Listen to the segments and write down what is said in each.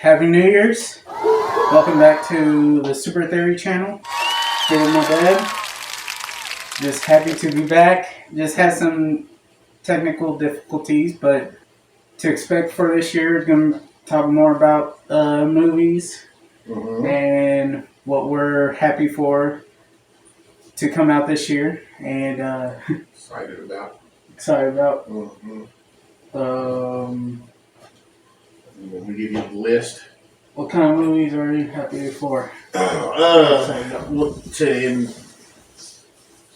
Happy New Year's. Welcome back to the Super Theory channel. Here with my dad. Just happy to be back. Just had some technical difficulties, but to expect for this year, going to talk more about movies and what we're happy for to come out this year. And Excited about. When we give you the list. What kind of movies are you happy for?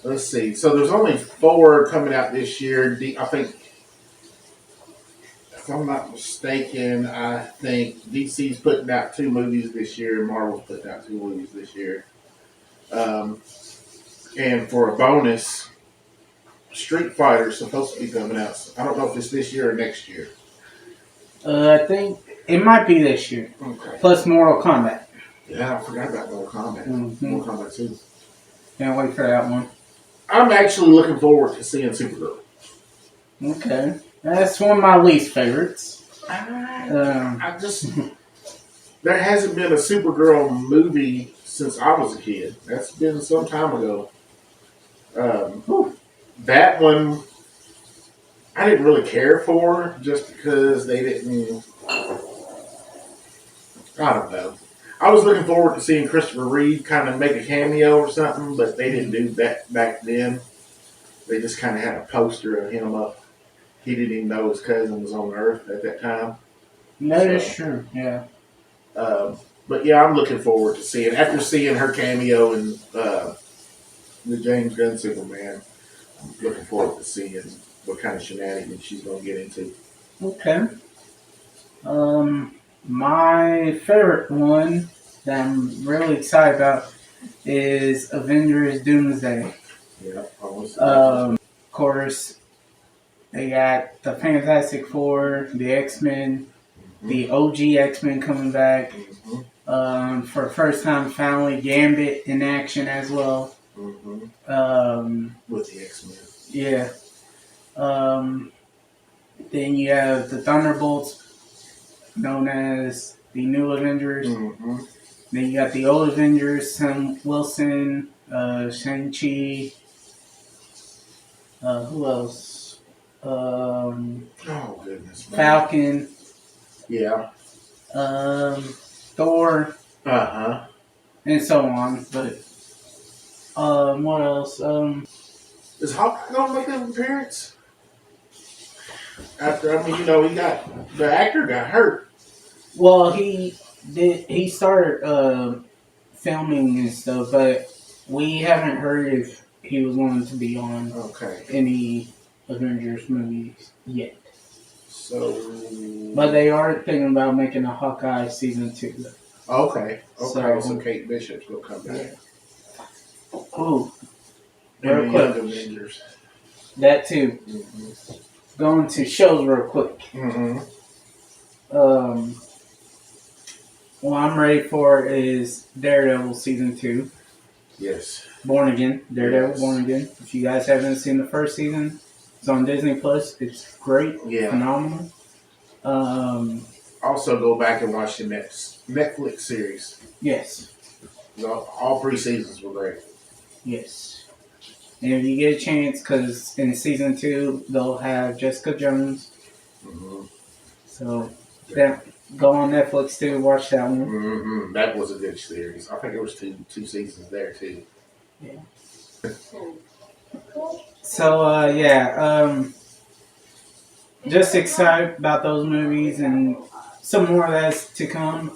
Let's see. So there's only 4 coming out this year. I think, if I'm not mistaken, I think DC's putting out 2 movies this year and Marvel's putting out 2 movies this year. And for a bonus, Street Fighter's supposed to be coming out. I don't know if it's this year or next year. I think it might be this year. Okay. Plus Mortal Kombat. Yeah, I forgot about Mortal Kombat. Mortal Kombat 2. Can't wait for that one. I'm actually looking forward to seeing Supergirl. Okay. That's one of my least favorites. I just... There hasn't been a Supergirl movie since I was a kid. That's been some time ago. That one... I didn't really care for just because they didn't... I don't know. I was looking forward to seeing Christopher Reeve kind of make a cameo or something, but they didn't do that back then. They just kind of had a poster of him up. He didn't even know his cousin was on Earth at that time. That is true, yeah. But yeah, I'm looking forward to seeing... After seeing her cameo in the James Gunn Superman, I'm looking forward to seeing what kind of shenanigans she's going to get into. Okay. My favorite one that I'm really excited about is Avengers Doomsday. Yeah, of course, they got the Fantastic Four, the X-Men, the OG X-Men coming back. For the first time, finally, Gambit in action as well. With the X-Men. Yeah. Then you have the Thunderbolts, known as the New Avengers. Then you got the old Avengers, Sam Wilson, Shang-Chi. Who else? Oh, goodness. Man. Falcon. Yeah. Thor. And so on. But what else? Is Hawkeye going to make an appearance? After, the actor got hurt. Well, he started filming and stuff, but we haven't heard if he was going to be on any Avengers movies yet. But they are thinking about making a Hawkeye season 2. Okay. So Kate Bishop's going to come back. Ooh. Real quick. Avengers. That too. Going to shows real quick. What I'm ready for is Daredevil season 2. Yes. Born Again. Daredevil Born Again. If you guys haven't seen the first season, it's on Disney Plus. It's great. Yeah. Phenomenal. Also go back and watch the next Netflix series. Yes. All 3 seasons were great. Yes. And if you get a chance, because in season 2, they'll have Jessica Jones. So, go on Netflix too, watch that one. That was a good series. I think it was two seasons there too. Yeah. So, just excited about those movies and some more that's to come.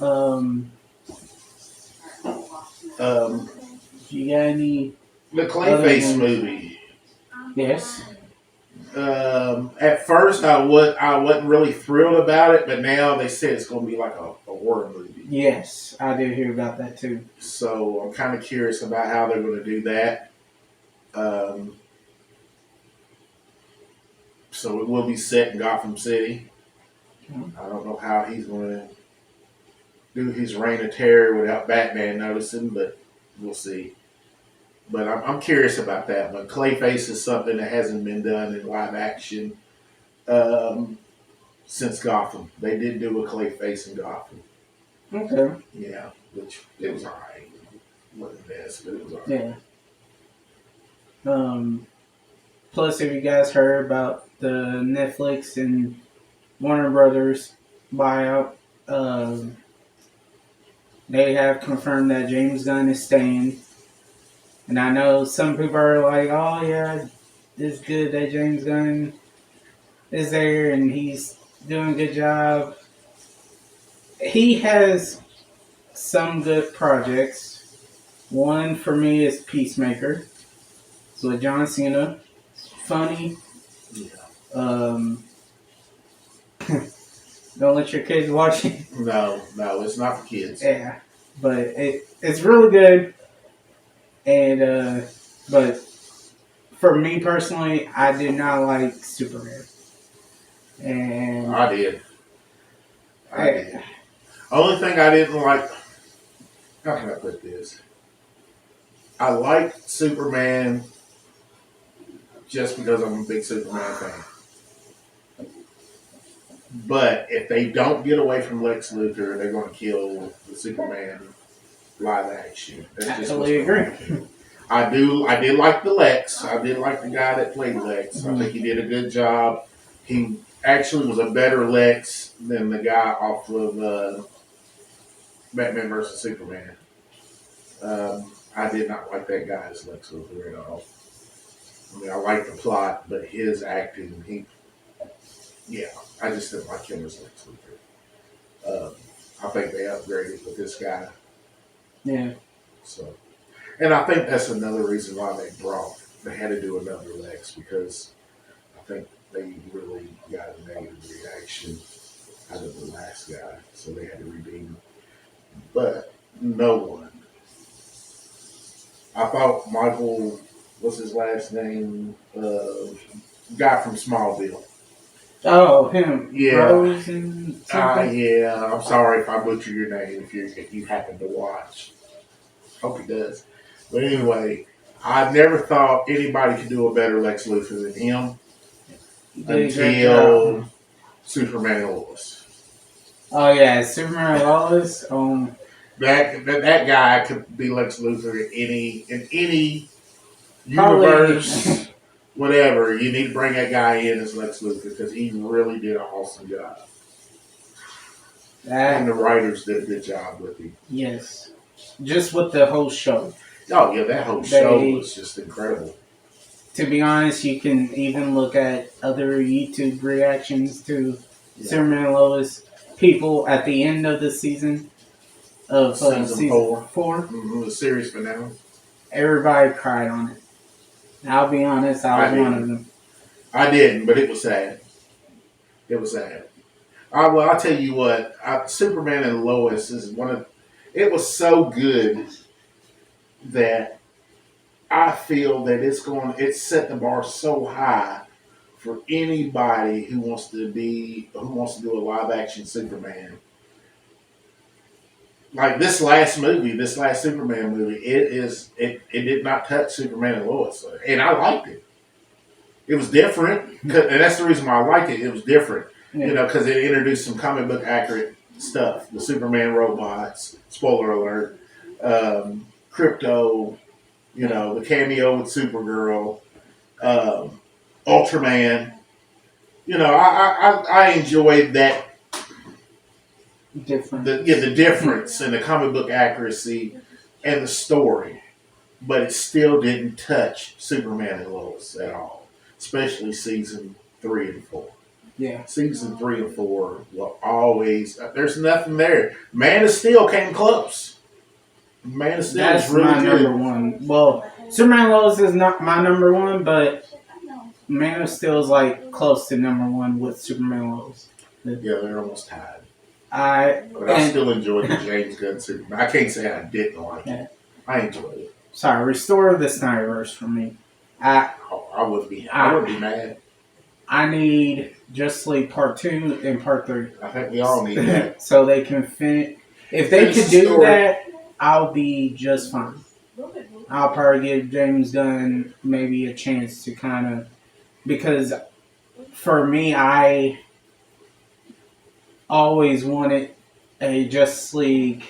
You got any... The Clayface movie. Yes. At first, I wasn't really thrilled about it, but now they said it's going to be like a horror movie. Yes, I did hear about that too. So I'm kind of curious about how they're going to do that. So it will be set in Gotham City. I don't know how he's going to do his reign of terror without Batman noticing, but we'll see. But I'm curious about that one. Clayface is something that hasn't been done in live action since Gotham. They did do a Clayface in Gotham. Okay. Yeah, which it was alright. It wasn't the best, but it was alright. Yeah. Um. Plus, have you guys heard about the Netflix and Warner Brothers buyout? Um. They have confirmed that James Gunn is staying, and I know some people are like, "Oh yeah, it's good that James Gunn is there and he's doing a good job." He has some good projects. One for me is Peacemaker. It's with John Cena. It's funny. Yeah. Um, don't let your kids watch it. No, it's not for kids. Yeah, but it's really good. And but for me personally, I did not like Superman. And I did. I eh, did. Only thing I didn't like. How can I put this? I like Superman just because I'm a big Superman fan. But if they don't get away from Lex Luthor, they're going to kill the Superman live action. That's I just totally what's going agree. to happen. I did like the Lex. I did like the guy that played Lex. I think he did a good job. He actually was a better Lex than the guy off of Batman versus Superman. I did not like that guy as Lex Luthor at all. I mean, I like the plot, but his acting, yeah, I just didn't like him as Lex Luthor. I think they upgraded with this guy. Yeah, So, and I think that's another reason why they had to do another Lex because I think they really got a negative reaction out of the last guy, so they had to redeem him. But no one. I thought Michael, what's his last name? Guy from Smallville. oh, him. Yeah. Rose and something. Yeah. I'm sorry if I butcher your name if you happen to watch. Hope he does. But anyway, I never thought anybody could do a better Lex Luthor than him He did a great until job. Superman and Lois. Oh yeah, Superman Lawless. That guy could be Lex Luthor in any Probably. universe, whatever. You need to bring that guy in as Lex Luthor because he really did an awesome job, and the That writers did a good job with him. yes, just with the whole show. Oh yeah, that whole show was just incredible. To be honest, you can even look at other YouTube reactions to Superman and Lois. People at the end of the season of Season four. 4, The series finale. everybody cried on it. I'll be honest, I was one of them. I didn't, but it was sad. It was sad. I'll tell you what. Superman and Lois is one of. It was so good that I feel that it's set the bar so high for anybody who wants to do a live action Superman. Like this last Superman movie, it did not touch Superman and Lois, and I liked it. It was different, and that's the reason why I liked it. It was different, because it introduced some comic book accurate stuff. The Superman robots, spoiler alert, Crypto, the cameo with Supergirl, Ultraman. I enjoyed that. Different. The difference in the comic book accuracy and the story, but it still didn't touch Superman and Lois at all, especially season 3 and 4. Yeah. Season 3 and 4 will always. There's nothing there. Man of Steel came close. Man of Steel That's is really my good. number one. Well, Superman Lois is not my number one, but Man of Steel is like close to number one with Superman Lois. Yeah, they're almost tied. But I still enjoyed the James Gunn Superman. I can't say I didn't like it. I enjoyed it. Sorry, restore the Snyderverse for me. I wouldn't be mad. I need Justice League Part 2 and Part 3. I think we all need that. So they can finish. If they could do that, I'll be just fine. I'll probably give James Gunn maybe a chance to kind of... Because for me, I always wanted a Justice League,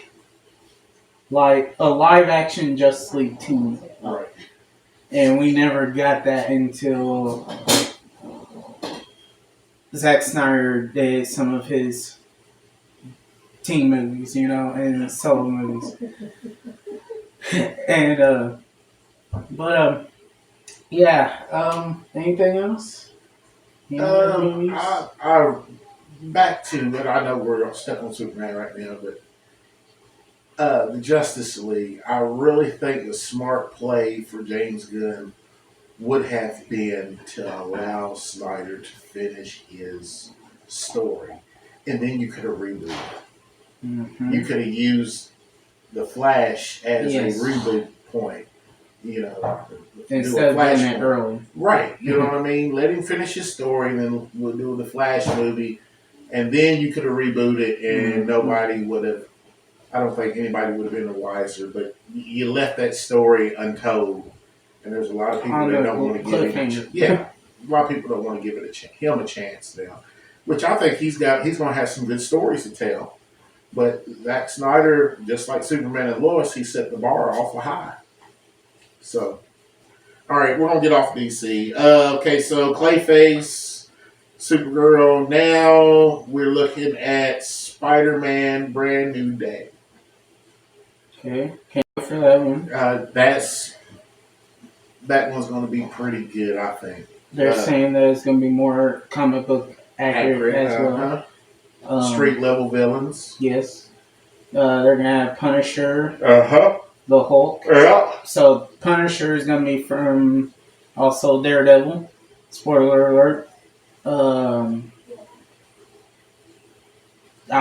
like a live action Justice League team. Right. And we never got that until Zack Snyder did some of his team movies, and solo movies. and but yeah. Anything else? I back to, and I know we're stuck on Superman right now, but the Justice League. I really think the smart play for James Gunn would have been to allow Snyder to finish his story, and then you could have rebooted. Mm-hmm. You could have used the Flash as Yes. a reboot point. You know, Instead of doing it early. Right. You know what I mean? Let him finish his story, and then we'll do the Flash movie, and then you could have rebooted, and nobody would have. I don't think anybody would have been the wiser, but you left that story untold, and there's a lot of people that don't want to give it. Yeah, a lot of people don't want to give it him a chance now, which I think he's going to have some good stories to tell. But Zack Snyder, just like Superman and Lois, he set the bar awful high. So, all right, we're gonna get off DC. Okay, so Clayface, Supergirl. Now we're looking at Spider-Man: Brand New Day. Okay, can't wait for that one. That one's going to be pretty good, I think. They're saying that it's going to be more comic book accurate as well. Street level villains. Yes. They're going to have Punisher. The Hulk. Yeah. So Punisher is going to be from also Daredevil. Spoiler alert. I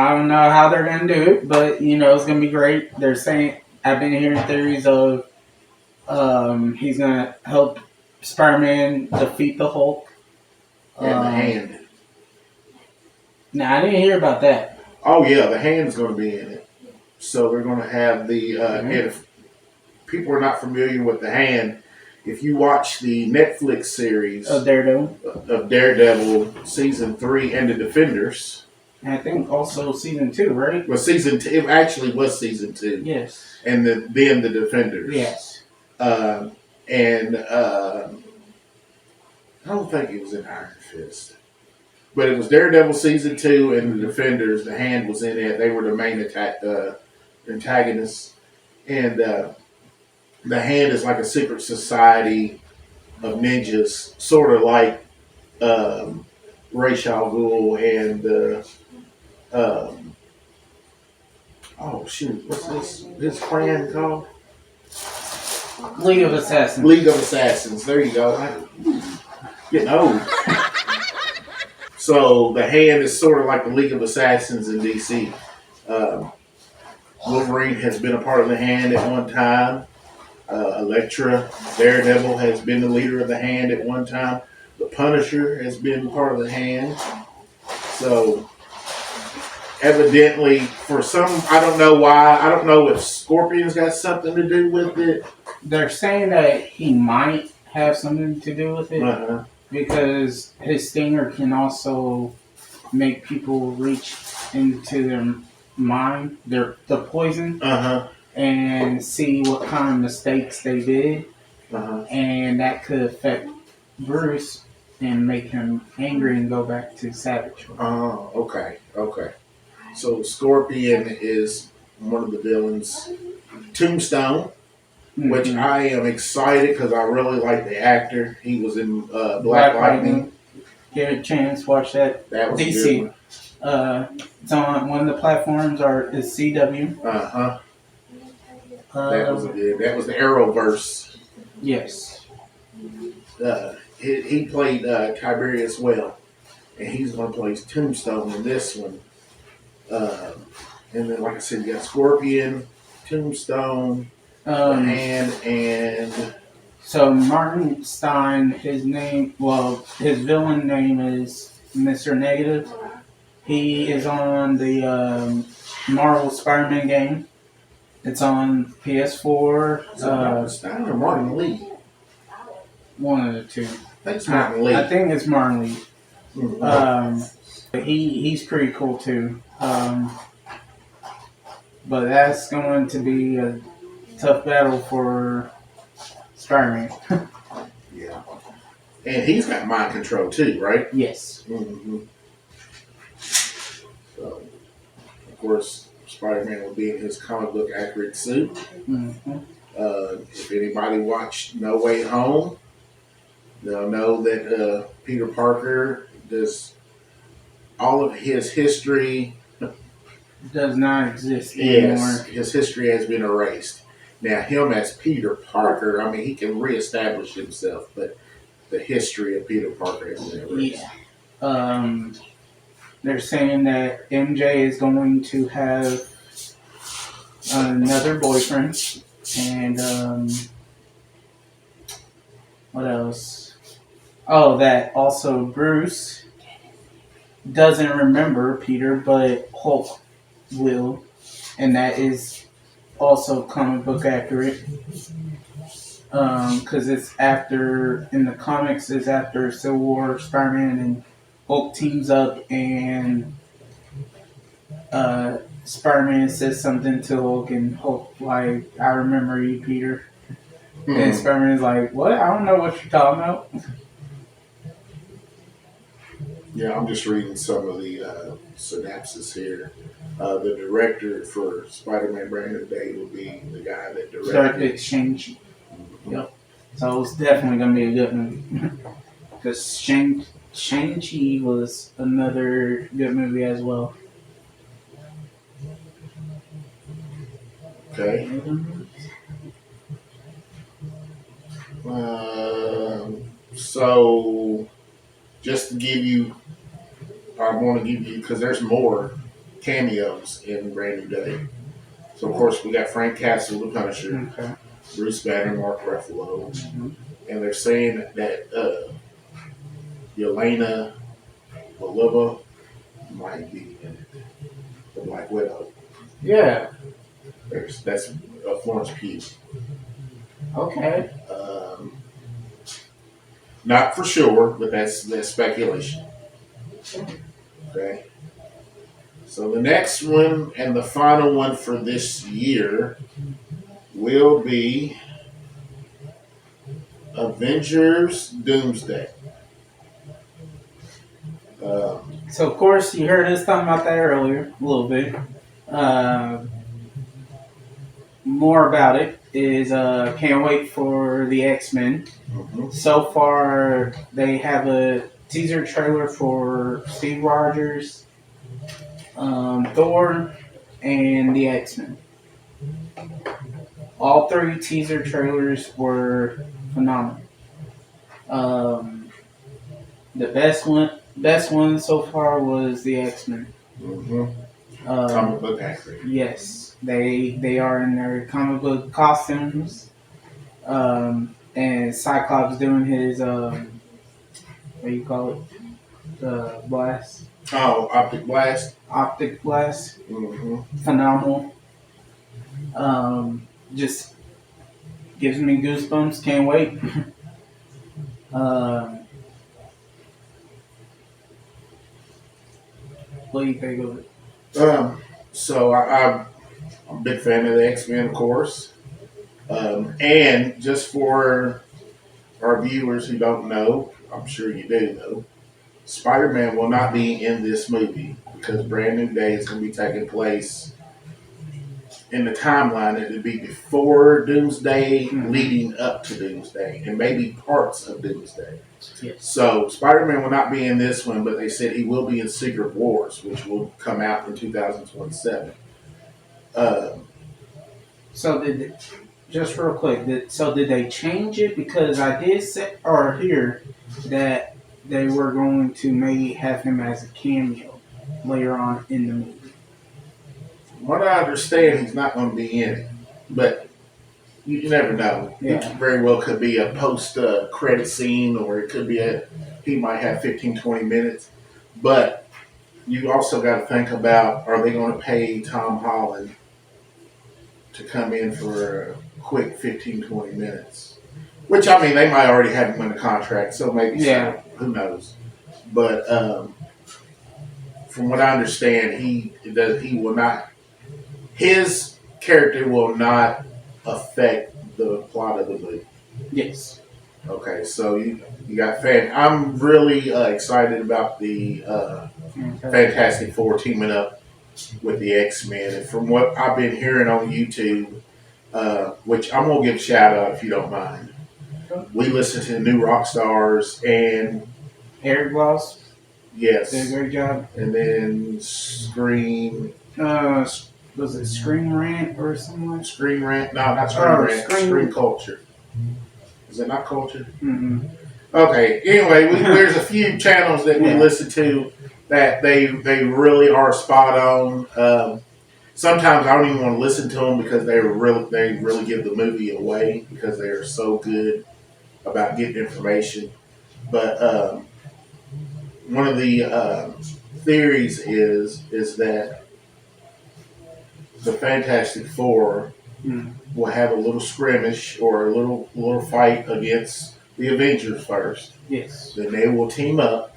don't know how they're going to do it, but it's going to be great. They're saying, I've been hearing theories of he's going to help Spider-Man defeat the Hulk. And the Hand. Nah, I didn't hear about that. Oh yeah, the Hand's going to be in it. So they're going to have the if people are not familiar with the Hand, if you watch the Netflix series of Daredevil season 3 and the Defenders. I think also season 2, right? Well, season 2. It actually was season 2. Yes. And then the Defenders. Yes. I don't think it was in Iron Fist, but it was Daredevil season 2 and the Defenders. The Hand was in it. They were the main antagonists, and the Hand is like a secret society of ninjas, sort of like Ra's al Ghul and oh shoot, what's this clan called? League of Assassins. League of Assassins. There you go. Getting old. So the Hand is sort of like the League of Assassins in DC. Wolverine has been a part of the Hand at one time. Elektra, Daredevil has been the leader of the Hand at one time. The Punisher has been part of the Hand. So evidently, for some, I don't know why. I don't know if Scorpion's got something to do with it. They're saying that he might have something to do with it because his stinger can also make people reach into their mind, the poison, and see what kind of mistakes they did, and that could affect Bruce and make him angry and go back to Savage. Oh, okay. So Scorpion is one of the villains. Tombstone, which I am excited because I really like the actor. He was in Black Lightning. Get a chance, watch that. That was DC. It's on one of the platforms is CW. That was good. That was the Arrowverse. Yes. He played Tiberius well, and he's going to play Tombstone in this one. And then, like I said, you got Scorpion, Tombstone, the Hand, and so Martin Stein. His villain name is Mr. Negative. He is on the Marvel Spider-Man game. It's on PS4. Martin Stein or Martin Lee? One of the two. I think it's Martin Lee. I think it's Martin Lee. He's pretty cool too. but that's going to be a tough battle for Spider-Man. Yeah. And he's got mind control too, right? Yes. Mm-hmm. So, of course, Spider-Man will be in his comic book accurate suit. Mm-hmm. If anybody watched No Way Home, they'll know that Peter Parker does all of his history. Does not exist Yes, anymore. his history has been erased. Now, him as Peter Parker, I mean, he can reestablish himself, but the history of Peter Parker has been erased. Yeah. They're saying that MJ is going to have another boyfriend, and what else? Oh, that also Bruce doesn't remember Peter, but Hulk will, and that is also comic book accurate. Because it's after in the comics is after Civil War, Spider-Man and Hulk teams up, and Spider-Man says something to Hulk, and Hulk like, "I remember you, Peter." And Hmm. Spider-Man's like, "What? I don't know what you're talking about." Yeah, I'm just reading some of the synopsis here. The director for Spider-Man Brand New Day will be the guy that directed. Shang-Chi. Mhm. Yep. So it's definitely gonna be a good movie. Because Shang-Chi was another good movie as well. Okay. So, just to give you, I want to give you, because there's more cameos in Brand New Day. So, of course, we got Frank Castle, the Punisher, Okay. Bruce Banner, Mark Ruffalo, Mm-hmm. and they're saying that Yelena Belova might be in it, the Black Widow. Yeah. That's Florence Pugh. Okay. Not for sure, but that's speculation. Okay. So the next one and the final one for this year will be Avengers Doomsday. So of course you heard us talking about that earlier a little bit. Uh, More about it is can't wait for the X-Men. Mhm. So far they have a teaser trailer for Steve Rogers, Thor, and the X-Men. All three teaser trailers were phenomenal. Um, the best one so far was the X-Men. Mhm. Comic book accurate. Yes, they are in their comic book costumes, and Cyclops doing his what do you call it? The blast, Oh, Optic Blast. optic blast, Mhm. phenomenal. Just gives me goosebumps. Can't wait. um, what do you think of it? So I'm a big fan of the X Men, of course. And just for our viewers who don't know, I'm sure you do know, Spider Man will not be in this movie because Brand New Day is going to be taking place in the timeline. It would be before Doomsday, leading up to Doomsday, and maybe parts of Doomsday. Yes. So Spider Man will not be in this one, but they said he will be in Secret Wars, which will come out in 2027. So just real quick, did they change it? Because I did say or hear that they were going to maybe have him as a cameo later on in the movie. From what I understand, he's not going to be in it, but you never know. Yeah. It very well could be a post credit scene, or it could be he might have 15, 20 minutes. But you also got to think about, are they going to pay Tom Holland to come in for a quick 15, 20 minutes? Which, I mean, they might already have him in the contract, so maybe Yeah. so. Who knows? But from what I understand, he will not his character will not affect the plot of the movie. Yes. Okay, so you got fan. I'm really excited about the Fantastic Four teaming up with the X-Men, and from what I've been hearing on YouTube, which I'm gonna give a shout out if you don't mind. We listened to the new Rockstars, and Eric Ross yes, did a great job. and then Scream. Was it Screen Rant or something like that? Scream Rant? No, not Scream Rant. Scream Culture. Is it not Culture? Mm-hmm. Okay. Anyway, there's a few channels that we listen to that they really are spot on. Sometimes I don't even want to listen to them because they really give the movie away because they are so good about getting information. But one of the theories is that the Fantastic Four will have a little skirmish or a little fight against the Avengers first. Yes. Then they will team up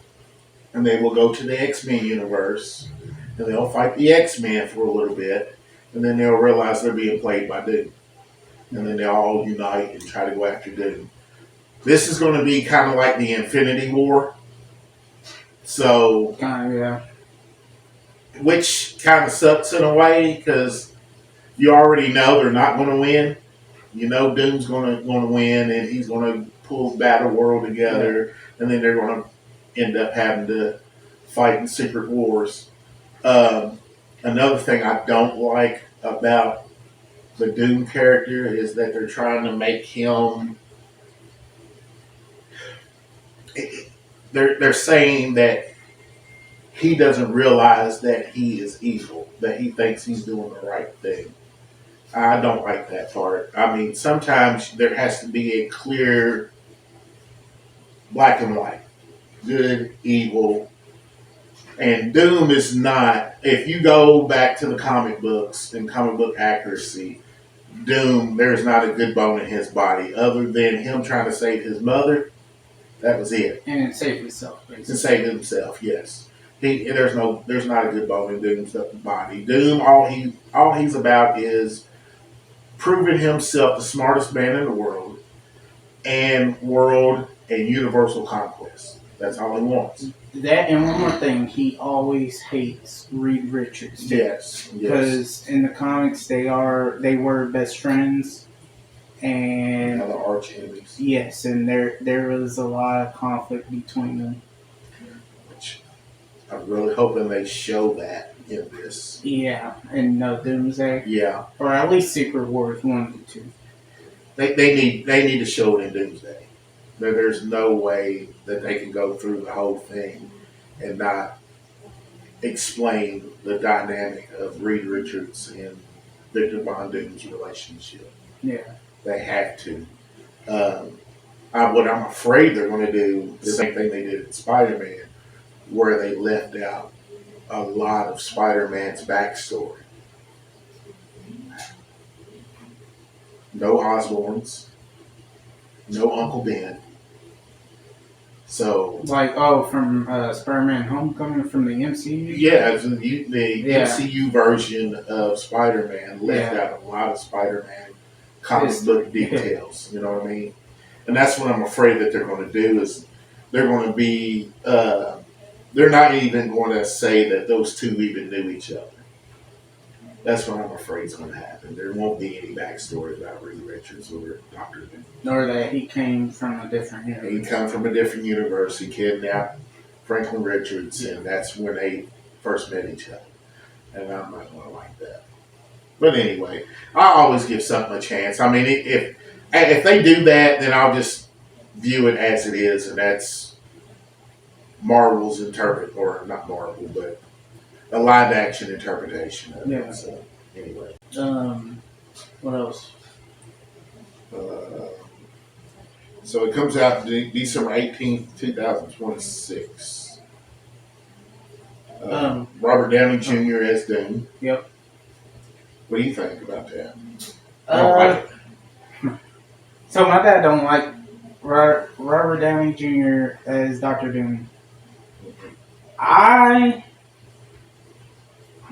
and they will go to the X-Men universe and they'll fight the X-Men for a little bit and then they'll realize they're being played by Doom. And then they'll all unite and try to go after Doom. This is going to be kind of like the Infinity War. So, Yeah. which kind of sucks in a way because you already know they're not going to win. You know Doom's going to win, and he's going to pull the battle world together, and then they're going to end up having to fight in secret wars. Another thing I don't like about the Doom character is that they're trying to make him. They're saying that he doesn't realize that he is evil, that he thinks he's doing the right thing. I don't like that part. I mean, sometimes there has to be a clear black and white, good, evil, and Doom is not. If you go back to the comic books and comic book accuracy, Doom, there's not a good bone in his body other than him trying to save his mother. That was it. And save himself, basically. To save himself, yes. There's not a good bone in Doom's body. Doom, all he's about is proving himself the smartest man in the world and world and universal conquest. That's all he wants. That and one more thing, he always hates Reed Richards. Yes. Because in the comics they were best friends. And the arch enemies. Yes, and there was a lot of conflict between them. Which I'm really hoping they show that in this. Yeah, and no Doomsday. Yeah. Or at least Secret Wars 1 and 2. They need to show it in Doomsday. There's no way that they can go through the whole thing and not explain the dynamic of Reed Richards and Victor Von Doom's relationship. Yeah. They have to. What I'm afraid they're going to do is the same thing they did in Spider-Man, where they left out a lot of Spider-Man's backstory. No Osborns, no Uncle Ben. So, from Spider-Man Homecoming from the MCU? Yeah, the MCU version of Spider-Man left out a lot of Spider-Man comic book details. You know what I mean? And that's what I'm afraid that they're going to do is they're going to be they're not even going to say that those two even knew each other. That's what I'm afraid is going to happen. There won't be any backstory about Reed Richards or Dr. Doom. Nor that he came from a different universe. He come from a different universe. He kidnapped Franklin Richards, and that's when they first met each other. And I'm not going to like that. But anyway, I always give something a chance. I mean, if they do that, then I'll just view it as it is, and that's Marvel's or not Marvel, but a live action interpretation of it. So anyway. What else? So it comes out December 18th, 2026. Robert Downey Jr. as Doom. Yep. What do you think about that? I don't like it. So my dad don't like Robert Downey Jr. as Dr. Doom. I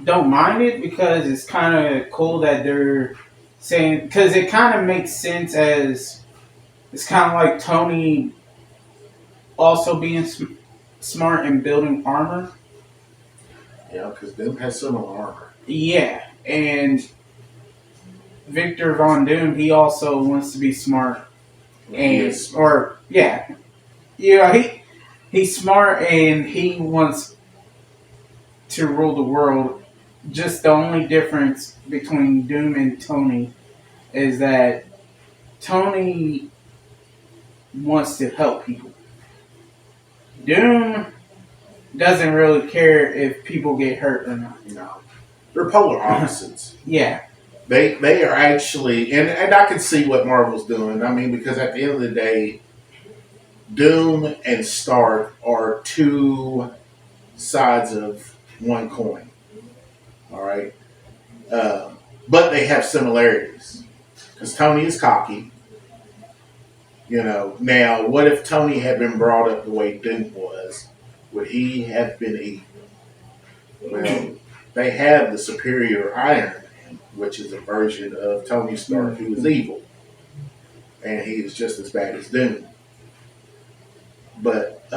don't mind it because it's kind of cool that they're saying, because it kind of makes sense as it's kind of like Tony also being smart and building armor. Yeah, because Doom has similar armor. Yeah, and Victor Von Doom, he also wants to be smart He and is smart. or yeah, yeah, he's smart and he wants to rule the world. Just the only difference between Doom and Tony is that Tony wants to help people. Doom doesn't really care if people get hurt or not. No, they're polar opposites. Yeah. They are actually, and I can see what Marvel's doing. I mean, because at the end of the day, Doom and Stark are two sides of one coin. All right, uh, but they have similarities because Tony is cocky. You know, now what if Tony had been brought up the way Doom was? Would he have been evil? Well, they have the superior Iron Man, which is a version of Tony Stark who is evil, and he is just as bad as Doom. But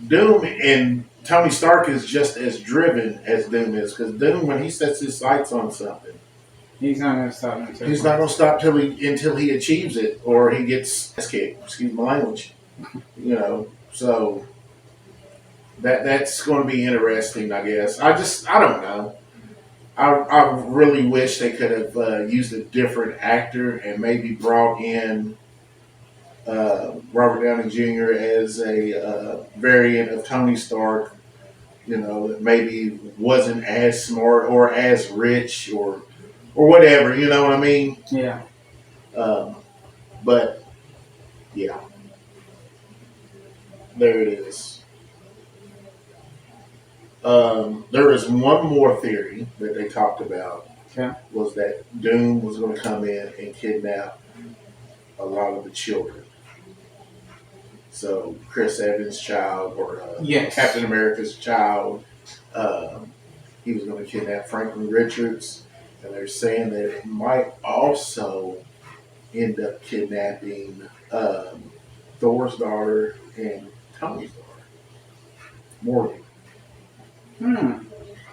Doom and Tony Stark is just as driven as Doom is, because Doom, when he sets his sights on something, He's not going to stop until he's not going to stop until he achieves it, or he gets ass kicked. Excuse my language. You know, so that's going to be interesting, I guess. I don't know. I really wish they could have used a different actor and maybe brought in Robert Downey Jr. as a variant of Tony Stark. You know, that maybe wasn't as smart or as rich or whatever. You know what I mean? Yeah. Um, but yeah, there it is. There is one more theory that they talked about. Okay. Was that Doom was going to come in and kidnap a lot of the children. So Chris Evans' child or Yes. Captain America's child, he was going to kidnap Franklin Richards, and they're saying that it might also end up kidnapping Thor's daughter and Tony's daughter, Morgan.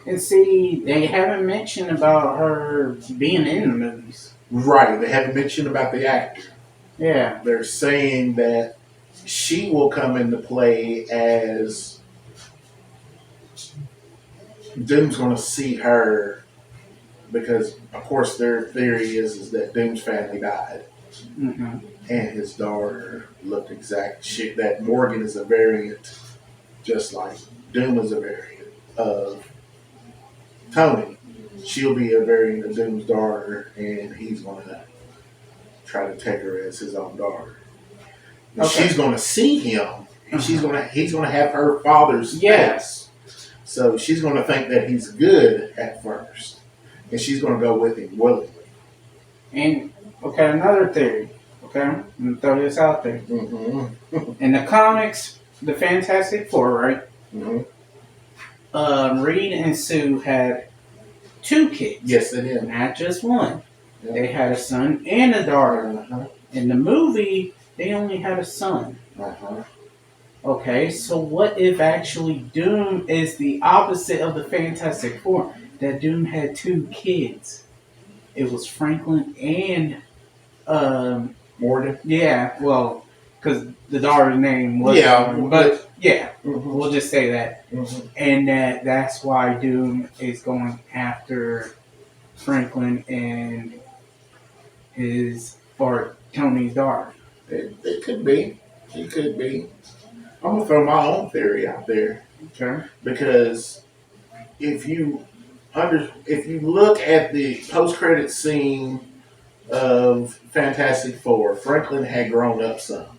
And see, they haven't mentioned about her being in the movies. Right. They haven't mentioned about the actor. Yeah. They're saying that she will come into play as Doom's going to see her because, of course, their theory is that Doom's family died. Mm-hmm. And his daughter looked exact shit. That Morgan is a variant, just like Doom is a variant of Tony. She'll be a variant of Doom's daughter, and he's going to try to take her as his own daughter. And she's going to see him, and he's going to have her father's face. So she's going to think that he's good at first, and she's going to go with him willingly. And okay, another theory. Okay, I'm gonna throw this out there. Mm-hmm. In the comics, the Fantastic Four, right? Mm-hmm. Reed and Sue had 2 kids. Yes, they did. Not just one. Yep. They had a son and a daughter. Uh-huh. In the movie, they only had a son. Uh-huh. Okay, so what if actually Doom is the opposite of the Fantastic Four? That Doom had 2 kids. It was Franklin and Morgan. Yeah, well, because the daughter's name was but yeah, mm-hmm. We'll just say that, mm-hmm. And that's why Doom is going after Franklin and Tony's daughter. It could be. It could be. I'm gonna throw my own theory out there. Okay. Because if you look at the post-credit scene of Fantastic Four, Franklin had grown up some.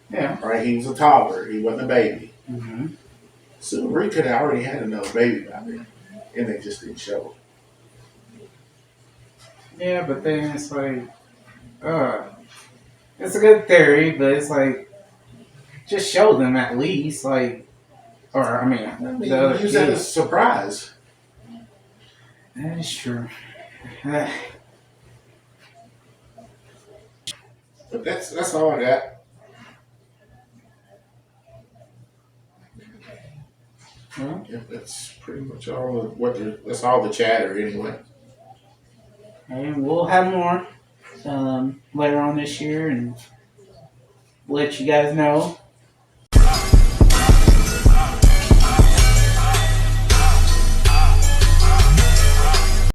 Yeah. Right? He was a toddler. He wasn't a baby. Mm-hmm. So Reed could have already had another baby by then, and they just didn't show it. Yeah, but then it's like, it's a good theory, but it's like, just show them at least, like, or I mean, Use that as a surprise. That is true. But that's all I got. Well, Yeah, that's pretty much all of that's all the chatter anyway. and we'll have more later on this year, and let you guys know